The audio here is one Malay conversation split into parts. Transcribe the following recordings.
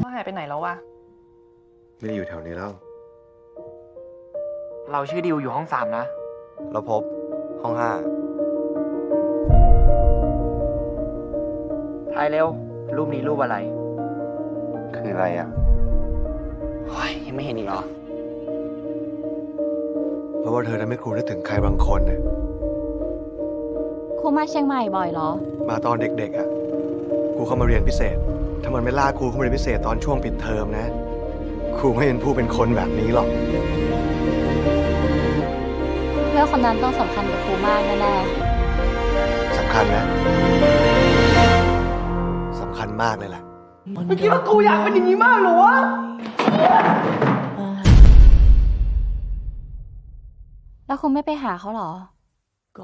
ว่าหายไปไหนแล้ววะ ไม่ได้อยู่แถวนี้แล้ว เราชื่อดิวอยู่ห้อง3นะ เราพบห้อง ทายเร็ว รูปนี้รูปอะไร 5คืออะไรอ่ะ เฮ้ยยังไม่เห็นอีกเหรอ เพราะว่าเธอทำให้ครูนึกถึงใครบางคนน่ะ ครูมาเชียงใหม่บ่อยเหรอ มาตอนเด็กๆอ่ะครูเข้ามาเรียนพิเศษ ถ้ามันไม่ลากครูเข้ามาเรียนพิเศษตอนช่วงปิดเทอมนะครูไม่เป็นผู้เป็นคนแบบนี้หรอก เพื่อนคนนั้นต้องสำคัญกับครูมากแน่ สำคัญนะสำคัญมากเลยแหละ ไม่คิดว่ากูอยากเป็นอย่างนี้มากหรอวะ ๆแล้วครูไม่ไปหาเขาเหรอ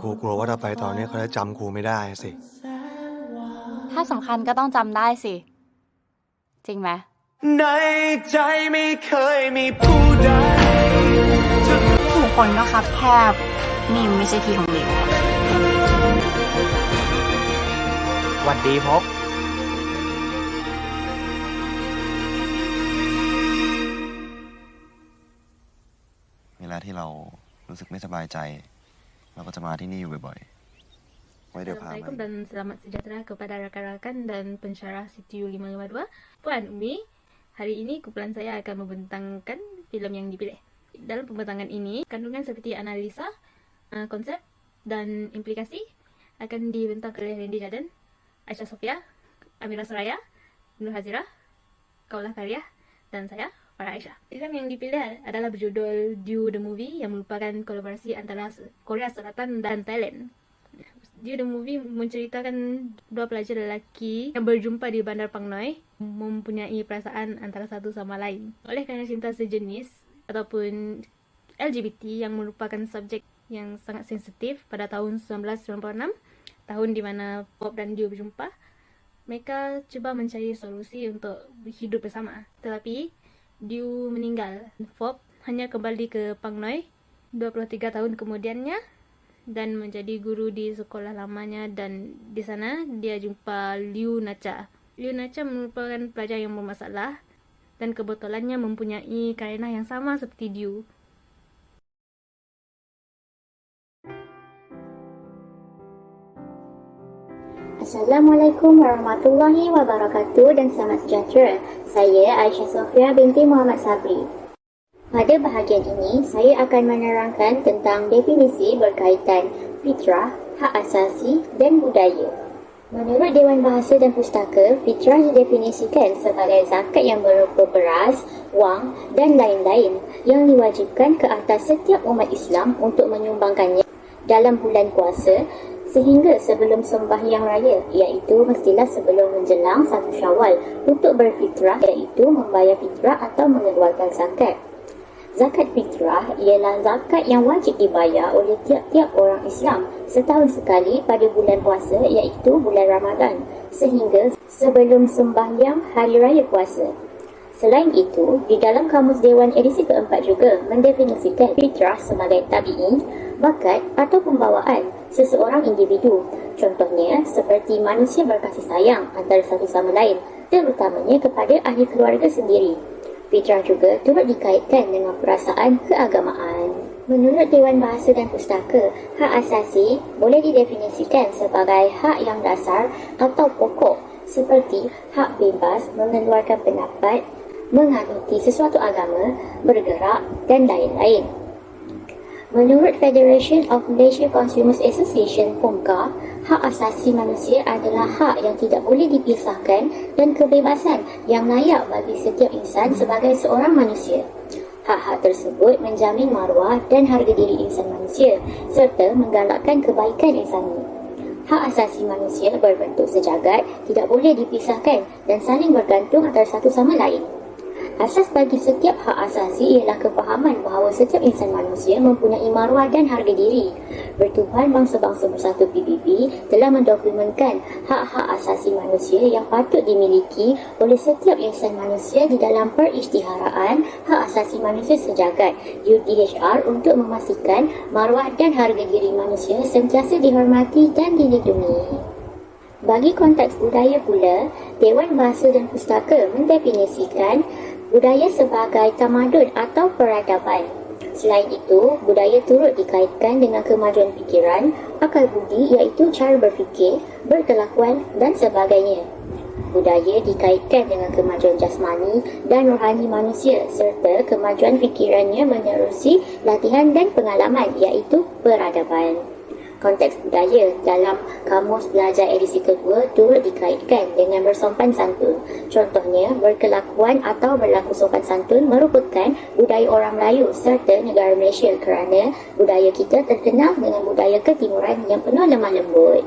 ครูกลัวว่าถ้าไปตอนนี้เขาจะจำครูไม่ได้สิ ถ้าสำคัญก็ต้องจำได้สิ จริงไหม ในใจไม่เคยมีผู้ใด ทุกคนก็คับแคบนี่ไม่ใช่ที่ของหลิว หวัดดีพบ เวลาที่เรารู้สึกไม่สบายใจ เราก็จะมาที่นี่อยู่บ่อยๆ ไว้เดี๋ยวพา Assalamualaikum มา dan selamat sejahtera kepada rakan-rakan dan pensyarah CTU 552. Puan Umi, hari ini kumpulan saya akan membentangkan filem yang dipilih. Dalam pembentangan ini, kandungan seperti analisa, konsep dan implikasi akan dibentang oleh Randy Jaden, Aisyah Sofia, Amira Soraya, Nur Hazira, Kaulah Karya, dan saya, Farah Aisyah. Filem yang dipilih adalah berjudul Due the Movie yang merupakan kolaborasi antara Korea Selatan dan Thailand. Due the Movie menceritakan dua pelajar lelaki yang berjumpa di Bandar Pang Noi mempunyai perasaan antara satu sama lain. Oleh kerana cinta sejenis ataupun LGBT yang merupakan subjek yang sangat sensitif pada tahun 1996, tahun di mana Pop dan Due berjumpa, mereka cuba mencari solusi untuk hidup bersama. Tetapi Due meninggal. Pop hanya kembali ke Pang Noi 23 tahun kemudiannya dan menjadi guru di sekolah lamanya, dan di sana dia jumpa Liu Nacha. Liu Nacha merupakan pelajar yang bermasalah dan kebetulannya mempunyai karenah yang sama seperti Due. Assalamualaikum warahmatullahi wabarakatuh dan selamat sejahtera. Saya Aisyah Sofia binti Muhammad Sabri. Pada bahagian ini, saya akan menerangkan tentang definisi berkaitan fitrah, hak asasi dan budaya. Menurut Dewan Bahasa dan Pustaka, fitrah didefinisikan sebagai zakat yang berupa beras, wang dan lain-lain yang diwajibkan ke atas setiap umat Islam untuk menyumbangkannya dalam bulan puasa sehingga sebelum sembahyang raya, iaitu mestilah sebelum menjelang 1 Syawal untuk berfitrah, iaitu membayar fitrah atau mengeluarkan zakat. Zakat fitrah ialah zakat yang wajib dibayar oleh tiap-tiap orang Islam setahun sekali pada bulan puasa, iaitu bulan Ramadan, sehingga sebelum sembahyang hari raya puasa. Selain itu, di dalam Kamus Dewan edisi keempat juga mendefinisikan fitrah sebagai tabi'i, bakat atau pembawaan seseorang individu. Contohnya, seperti manusia berkasih sayang antara satu sama lain, terutamanya kepada ahli keluarga sendiri. Fitrah juga turut dikaitkan dengan perasaan keagamaan. Menurut Dewan Bahasa dan Pustaka, hak asasi boleh didefinisikan sebagai hak yang dasar atau pokok seperti hak bebas mengeluarkan pendapat, menganuti sesuatu agama, bergerak dan lain-lain. Menurut Federation of Malaysia Consumers Association (FOMCA), hak asasi manusia adalah hak yang tidak boleh dipisahkan dan kebebasan yang layak bagi setiap insan sebagai seorang manusia. Hak-hak tersebut menjamin maruah dan harga diri insan manusia serta menggalakkan kebaikan insani. Hak asasi manusia berbentuk sejagat, tidak boleh dipisahkan dan saling bergantung antara satu sama lain. Asas bagi setiap hak asasi ialah kefahaman bahawa setiap insan manusia mempunyai maruah dan harga diri. Pertubuhan Bangsa-Bangsa Bersatu PBB telah mendokumenkan hak-hak asasi manusia yang patut dimiliki oleh setiap insan manusia di dalam Perisytiharaan Hak Asasi Manusia Sejagat UDHR untuk memastikan maruah dan harga diri manusia sentiasa dihormati dan dilindungi. Bagi konteks budaya pula, Dewan Bahasa dan Pustaka mendefinisikan budaya sebagai tamadun atau peradaban. Selain itu, budaya turut dikaitkan dengan kemajuan fikiran, akal budi iaitu cara berfikir, berkelakuan dan sebagainya. Budaya dikaitkan dengan kemajuan jasmani dan rohani manusia serta kemajuan fikirannya menerusi latihan dan pengalaman iaitu peradaban. Konteks budaya dalam Kamus Belajar edisi kedua turut dikaitkan dengan bersopan santun. Contohnya, berkelakuan atau berlaku sopan santun merupakan budaya orang Melayu serta negara Malaysia kerana budaya kita terkenal dengan budaya ketimuran yang penuh lemah lembut.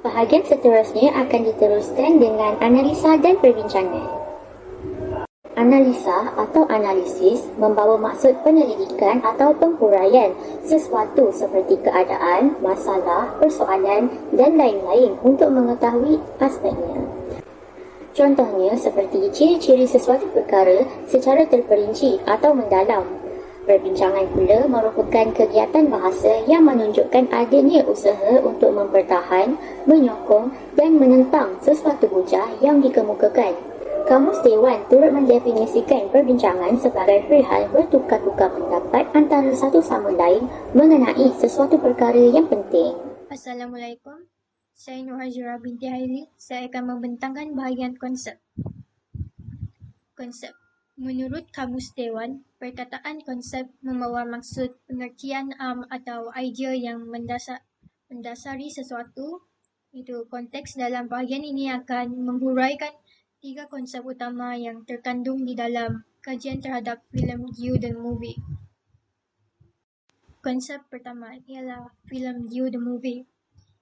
Bahagian seterusnya akan diteruskan dengan analisa dan perbincangan. Analisa atau analisis membawa maksud penyelidikan atau penghuraian sesuatu seperti keadaan, masalah, persoalan dan lain-lain untuk mengetahui aspeknya. Contohnya seperti ciri-ciri sesuatu perkara secara terperinci atau mendalam. Perbincangan pula merupakan kegiatan bahasa yang menunjukkan adanya usaha untuk mempertahan, menyokong dan menentang sesuatu hujah yang dikemukakan. Kamus Dewan turut mendefinisikan perbincangan sebagai perihal bertukar-tukar pendapat antara satu sama lain mengenai sesuatu perkara yang penting. Assalamualaikum. Saya Nurhajira binti Haili. Saya akan membentangkan bahagian konsep. Konsep. Menurut Kamus Dewan, perkataan konsep membawa maksud pengertian atau idea yang mendasari sesuatu. Itu konteks dalam bahagian ini akan menghuraikan 3 konsep utama yang terkandung di dalam kajian terhadap filem You the Movie. Konsep pertama ialah filem You the Movie.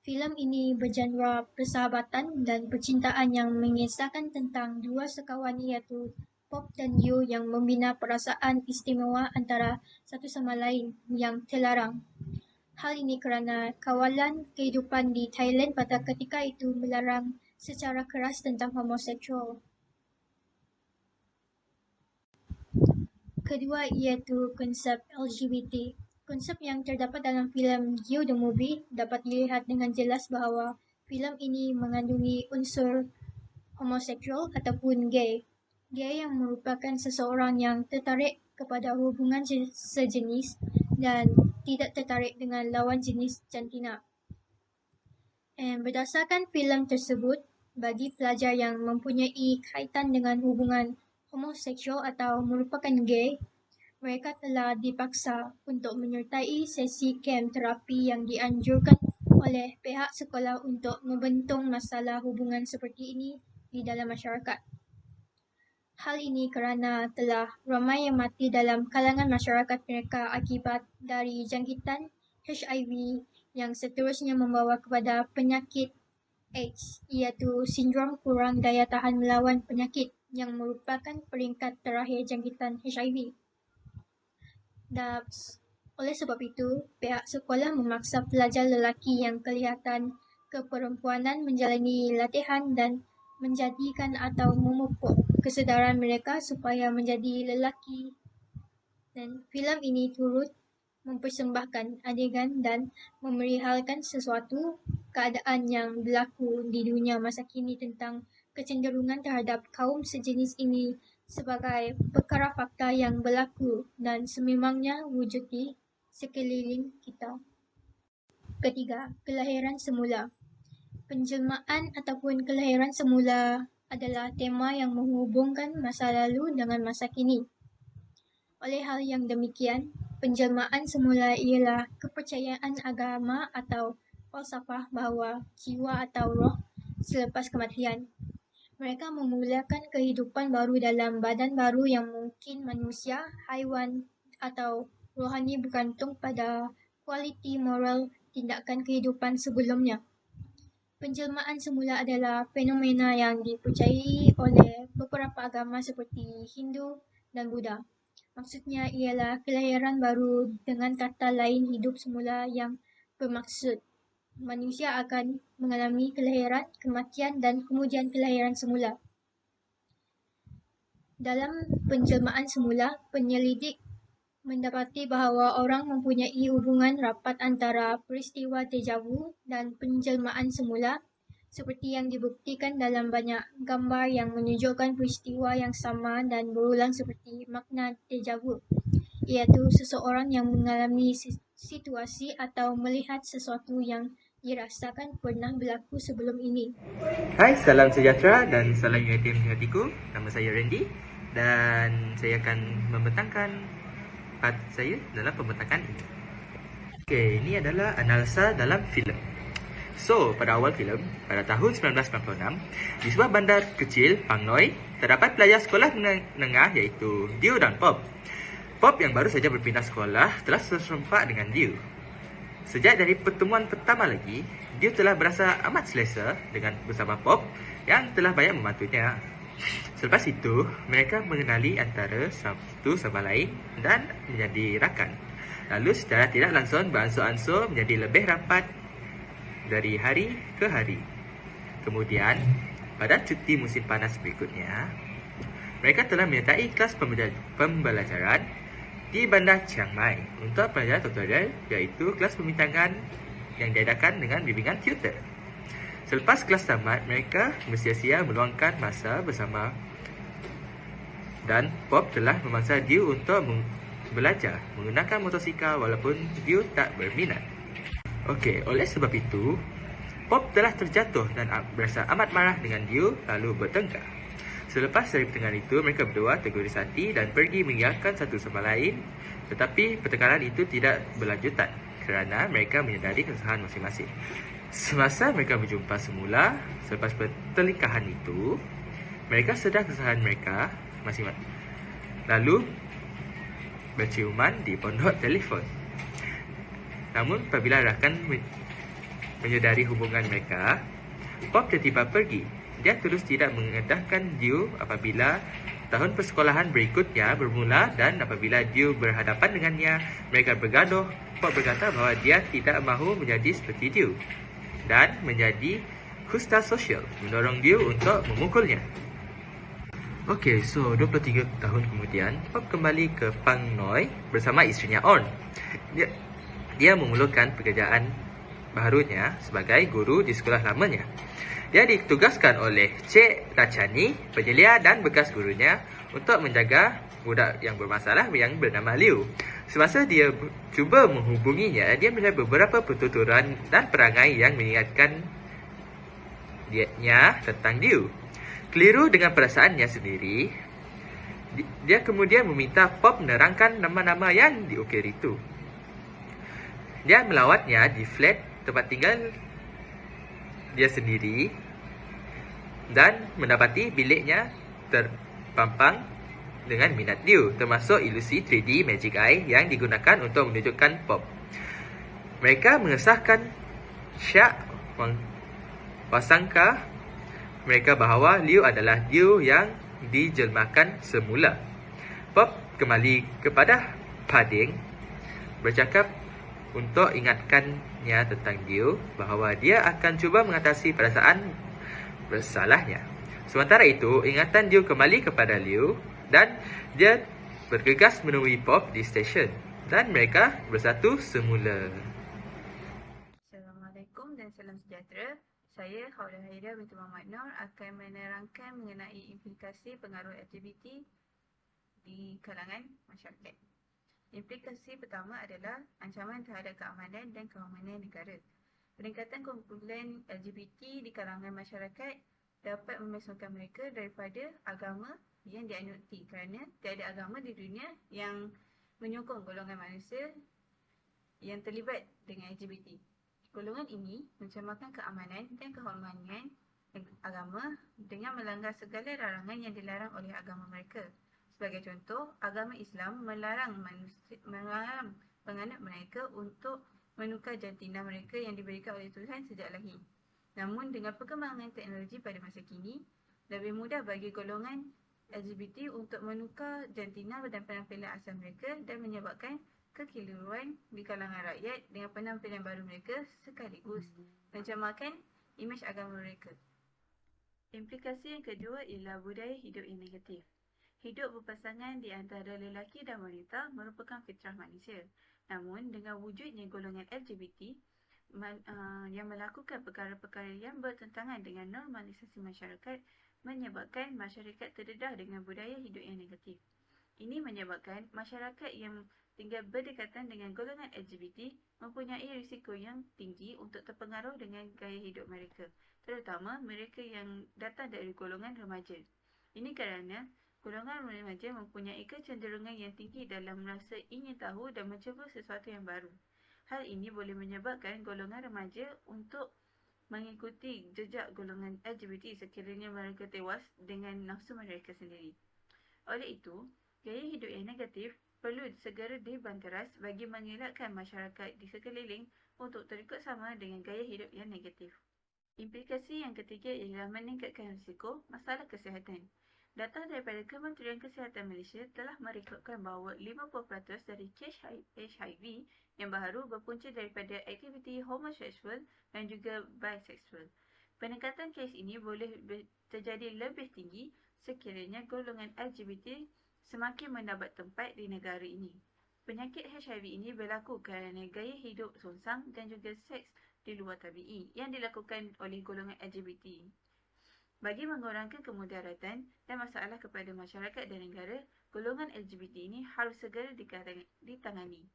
Filem ini bergenre persahabatan dan percintaan yang mengisahkan tentang dua sekawan iaitu Pop dan You yang membina perasaan istimewa antara satu sama lain yang terlarang. Hal ini kerana kawalan kehidupan di Thailand pada ketika itu melarang secara keras tentang homoseksual. Kedua iaitu konsep LGBT. Konsep yang terdapat dalam filem You the Movie dapat dilihat dengan jelas bahawa filem ini mengandungi unsur homoseksual ataupun gay. Gay yang merupakan seseorang yang tertarik kepada hubungan sejenis dan tidak tertarik dengan lawan jenis jantina. Berdasarkan filem tersebut, bagi pelajar yang mempunyai kaitan dengan hubungan homoseksual atau merupakan gay, mereka telah dipaksa untuk menyertai sesi kem terapi yang dianjurkan oleh pihak sekolah untuk membentong masalah hubungan seperti ini di dalam masyarakat. Hal ini kerana telah ramai yang mati dalam kalangan masyarakat mereka akibat dari jangkitan HIV yang seterusnya membawa kepada penyakit AIDS, iaitu sindrom kurang daya tahan melawan penyakit yang merupakan peringkat terakhir jangkitan HIV. Dan oleh sebab itu, pihak sekolah memaksa pelajar lelaki yang kelihatan keperempuanan menjalani latihan dan menjadikan atau memupuk kesedaran mereka supaya menjadi lelaki. Dan filem ini turut mempersembahkan adegan dan memerihalkan sesuatu keadaan yang berlaku di dunia masa kini tentang kecenderungan terhadap kaum sejenis ini sebagai perkara fakta yang berlaku dan sememangnya wujud di sekeliling kita. Ketiga, kelahiran semula. Penjelmaan ataupun kelahiran semula adalah tema yang menghubungkan masa lalu dengan masa kini. Oleh hal yang demikian, penjelmaan semula ialah kepercayaan agama atau falsafah bahawa jiwa atau roh selepas kematian. Mereka memulakan kehidupan baru dalam badan baru yang mungkin manusia, haiwan atau rohani bergantung pada kualiti moral tindakan kehidupan sebelumnya. Penjelmaan semula adalah fenomena yang dipercayai oleh beberapa agama seperti Hindu dan Buddha. Maksudnya ialah kelahiran baru, dengan kata lain hidup semula, yang bermaksud manusia akan mengalami kelahiran, kematian dan kemudian kelahiran semula. Dalam penjelmaan semula, penyelidik mendapati bahawa orang mempunyai hubungan rapat antara peristiwa deja vu dan penjelmaan semula, seperti yang dibuktikan dalam banyak gambar yang menunjukkan peristiwa yang sama dan berulang seperti makna deja vu, iaitu seseorang yang mengalami situasi atau melihat sesuatu yang dirasakan pernah berlaku sebelum ini. Hai, salam sejahtera dan salam UiTM di hatiku. Nama saya Randy dan saya akan membentangkan part saya dalam pembentakan ini. Okey, ini adalah analisa dalam filem. So, pada awal filem, pada tahun 1996, di sebuah bandar kecil, Pang Noi, terdapat pelajar sekolah menengah iaitu Dio dan Pop. Pop yang baru saja berpindah sekolah telah serempak dengan Dio. Sejak dari pertemuan pertama lagi, Dio telah berasa amat selesa bersama Pop yang telah banyak membantunya. Selepas itu, mereka mengenali antara satu sama lain dan menjadi rakan. Lalu secara tidak langsung beransur-ansur menjadi lebih rapat dari hari ke hari. Kemudian, pada cuti musim panas berikutnya, mereka telah menyertai kelas pembelajaran di bandar Chiang Mai untuk pelajaran tutorial, iaitu kelas pembintangan yang diadakan dengan bimbingan tutor. Selepas kelas tamat, mereka bersia-sia meluangkan masa bersama dan Pop telah memaksa Dio untuk belajar menggunakan motosikal walaupun Dio tak berminat. Okey, oleh sebab itu, Pop telah terjatuh dan berasa amat marah dengan Dio lalu bertengkar. Selepas dari pertengkaran itu, mereka berdua terguris hati dan pergi meninggalkan satu sama lain, tetapi pertengkaran itu tidak berlanjutan kerana mereka menyedari kesalahan masing-masing. Semasa mereka berjumpa semula, selepas pertelingkahan itu, mereka sedar kesalahan mereka masing-masing. Lalu, berciuman di pondok telefon. Namun, apabila rakan menyedari hubungan mereka, Pop tiba-tiba pergi. Dia terus tidak mengedahkan Dio apabila tahun persekolahan berikutnya bermula dan apabila Dio berhadapan dengannya, mereka bergaduh. Pop berkata bahawa dia tidak mahu menjadi seperti Dio dan menjadi kusta sosial, mendorong Dio untuk memukulnya. Okey, so 23 tahun kemudian, Pop kembali ke Pang Noi bersama isterinya On. Dia memulakan pekerjaan barunya sebagai guru di sekolah lamanya. Dia ditugaskan oleh Cik Rachani, penyelia dan bekas gurunya untuk menjaga budak yang bermasalah yang bernama Liu. Semasa dia cuba menghubunginya, dia melihat beberapa pertuturan dan perangai yang mengingatkan dia tentang Liu. Keliru dengan perasaannya sendiri, dia kemudian meminta Pop menerangkan nama-nama yang diukir itu. Dia melawatnya di flat tempat tinggal dia sendiri dan mendapati biliknya terpampang dengan minat Liu, termasuk ilusi 3D Magic Eye yang digunakan untuk menunjukkan Pop. Mereka mengesahkan syak wasangka mereka bahawa Liu adalah Liu yang dijelmakan semula. Pop kembali kepada Pading, bercakap untuk ingatkannya tentang Liu bahawa dia akan cuba mengatasi perasaan bersalahnya. Sementara itu, ingatan Liu kembali kepada Liu dan dia bergegas menemui Pop di stesen dan mereka bersatu semula. Assalamualaikum dan salam sejahtera. Saya Khawla Haida binti Muhammad Nur akan menerangkan mengenai implikasi pengaruh LGBT di kalangan masyarakat. Implikasi pertama adalah ancaman terhadap keamanan dan keamanan negara. Peningkatan kumpulan LGBT di kalangan masyarakat dapat memasukkan mereka daripada agama yang dianuti kerana tiada agama di dunia yang menyokong golongan manusia yang terlibat dengan LGBT. Golongan ini mencemarkan keamanan dan kehormatan agama dengan melanggar segala larangan yang dilarang oleh agama mereka. Sebagai contoh, agama Islam melarang penganut mereka untuk menukar jantina mereka yang diberikan oleh Tuhan sejak lahir. Namun dengan perkembangan teknologi pada masa kini, lebih mudah bagi golongan LGBT untuk menukar jantina dan penampilan asal mereka dan menyebabkan kekeliruan di kalangan rakyat dengan penampilan baru mereka sekaligus mencemarkan imej agama mereka. Implikasi yang kedua ialah budaya hidup yang negatif. Hidup berpasangan di antara lelaki dan wanita merupakan fitrah manusia. Namun, dengan wujudnya golongan LGBT yang melakukan perkara-perkara yang bertentangan dengan normalisasi masyarakat menyebabkan masyarakat terdedah dengan budaya hidup yang negatif. Ini menyebabkan masyarakat yang tinggal berdekatan dengan golongan LGBT mempunyai risiko yang tinggi untuk terpengaruh dengan gaya hidup mereka, terutama mereka yang datang dari golongan remaja. Ini kerana golongan remaja mempunyai kecenderungan yang tinggi dalam merasa ingin tahu dan mencuba sesuatu yang baru. Hal ini boleh menyebabkan golongan remaja untuk mengikuti jejak golongan LGBT sekiranya mereka tewas dengan nafsu mereka sendiri. Oleh itu, gaya hidup yang negatif perlu segera dibanteras bagi mengelakkan masyarakat di sekeliling untuk terikut sama dengan gaya hidup yang negatif. Implikasi yang ketiga ialah meningkatkan risiko masalah kesihatan. Data daripada Kementerian Kesihatan Malaysia telah merekodkan bahawa 50% dari kes HIV yang baru berpunca daripada aktiviti homoseksual dan juga biseksual. Peningkatan kes ini boleh terjadi lebih tinggi sekiranya golongan LGBT semakin mendapat tempat di negara ini. Penyakit HIV ini berlaku kerana gaya hidup songsang dan juga seks di luar tabi'i yang dilakukan oleh golongan LGBT. Bagi mengurangkan kemudaratan dan masalah kepada masyarakat dan negara, golongan LGBT ini harus segera ditangani.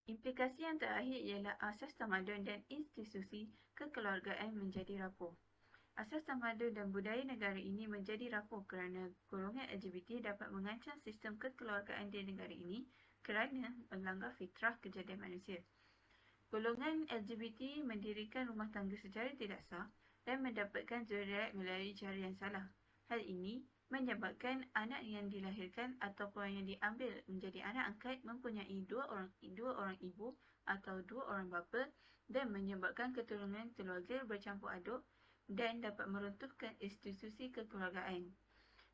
Implikasi yang terakhir ialah asas tamadun dan institusi kekeluargaan menjadi rapuh. Asas tamadun dan budaya negara ini menjadi rapuh kerana golongan LGBT dapat mengancam sistem kekeluargaan di negara ini kerana melanggar fitrah kejadian manusia. Golongan LGBT mendirikan rumah tangga secara tidak sah dan mendapatkan zuriat melalui cara yang salah. Hal ini menyebabkan anak yang dilahirkan ataupun yang diambil menjadi anak angkat mempunyai dua orang ibu atau dua orang bapa dan menyebabkan keturunan keluarga bercampur aduk dan dapat meruntuhkan institusi kekeluargaan.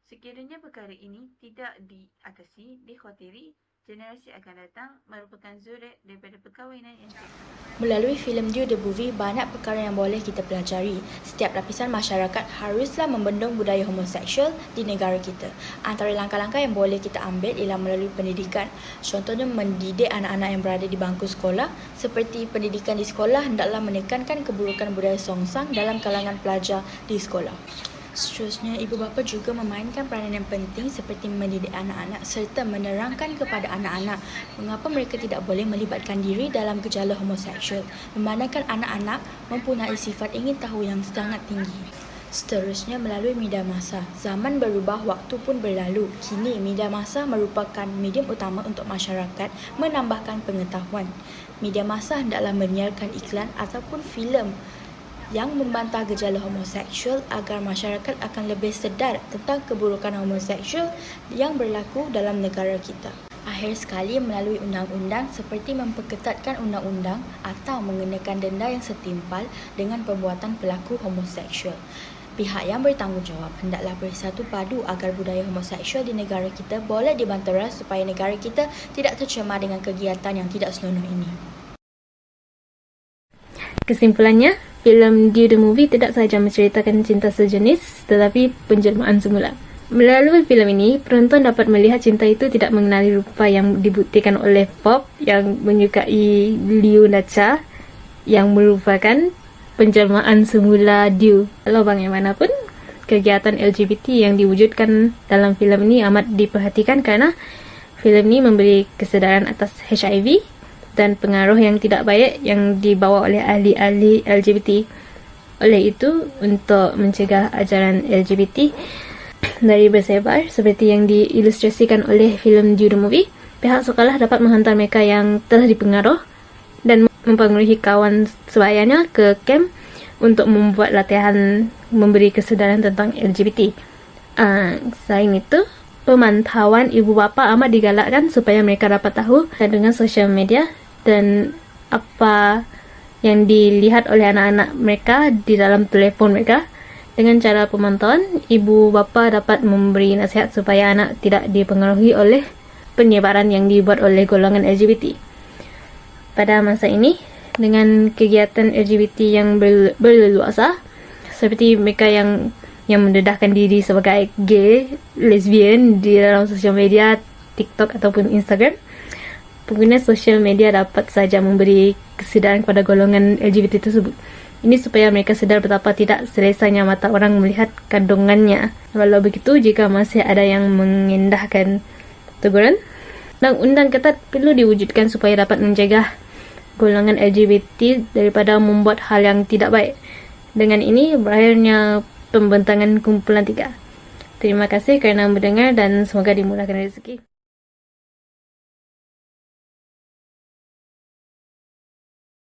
Sekiranya perkara ini tidak diatasi, dikhawatiri generasi akan datang merupakan zuriat daripada perkahwinan yang tidak. Melalui filem Due the Movie, banyak perkara yang boleh kita pelajari. Setiap lapisan masyarakat haruslah membendung budaya homoseksual di negara kita. Antara langkah-langkah yang boleh kita ambil ialah melalui pendidikan. Contohnya mendidik anak-anak yang berada di bangku sekolah. Seperti pendidikan di sekolah hendaklah menekankan keburukan budaya songsang dalam kalangan pelajar di sekolah. Seterusnya, ibu bapa juga memainkan peranan yang penting seperti mendidik anak-anak serta menerangkan kepada anak-anak mengapa mereka tidak boleh melibatkan diri dalam gejala homoseksual, memandangkan anak-anak mempunyai sifat ingin tahu yang sangat tinggi. Seterusnya, melalui media massa. Zaman berubah, waktu pun berlalu. Kini, media massa merupakan medium utama untuk masyarakat menambahkan pengetahuan. Media massa hendaklah menyiarkan iklan ataupun filem yang membantah gejala homoseksual agar masyarakat akan lebih sedar tentang keburukan homoseksual yang berlaku dalam negara kita. Akhir sekali, melalui undang-undang seperti memperketatkan undang-undang atau mengenakan denda yang setimpal dengan perbuatan pelaku homoseksual. Pihak yang bertanggungjawab hendaklah bersatu padu agar budaya homoseksual di negara kita boleh dibanteras supaya negara kita tidak tercemar dengan kegiatan yang tidak senonoh ini. Kesimpulannya, filem Due the Movie tidak sahaja menceritakan cinta sejenis, tetapi penjelmaan semula. Melalui filem ini, penonton dapat melihat cinta itu tidak mengenali rupa yang dibuktikan oleh Pop yang menyukai Liu Nacha yang merupakan penjelmaan semula Due. Walau bagaimanapun, kegiatan LGBT yang diwujudkan dalam filem ini amat diperhatikan kerana filem ini memberi kesedaran atas HIV dan pengaruh yang tidak baik yang dibawa oleh ahli-ahli LGBT. Oleh itu, untuk mencegah ajaran LGBT dari bersebar seperti yang diilustrasikan oleh filem Due the Movie, pihak sekolah dapat menghantar mereka yang telah dipengaruh dan mempengaruhi kawan sebayanya ke kamp untuk membuat latihan memberi kesedaran tentang LGBT. Selain itu, pemantauan ibu bapa amat digalakkan supaya mereka dapat tahu dengan sosial media dan apa yang dilihat oleh anak-anak mereka di dalam telefon mereka. Dengan cara pemantauan, ibu bapa dapat memberi nasihat supaya anak tidak dipengaruhi oleh penyebaran yang dibuat oleh golongan LGBT. Pada masa ini, dengan kegiatan LGBT yang berleluasa, seperti mereka yang mendedahkan diri sebagai gay, lesbian di dalam sosial media, TikTok ataupun Instagram, pengguna sosial media dapat saja memberi kesedaran kepada golongan LGBT tersebut. Ini supaya mereka sedar betapa tidak selesanya mata orang melihat kandungannya. Walau begitu, jika masih ada yang mengendahkan teguran, undang-undang ketat perlu diwujudkan supaya dapat mencegah golongan LGBT daripada membuat hal yang tidak baik. Dengan ini, berakhirnya pembentangan kumpulan 3. Terima kasih kerana mendengar dan semoga dimurahkan rezeki.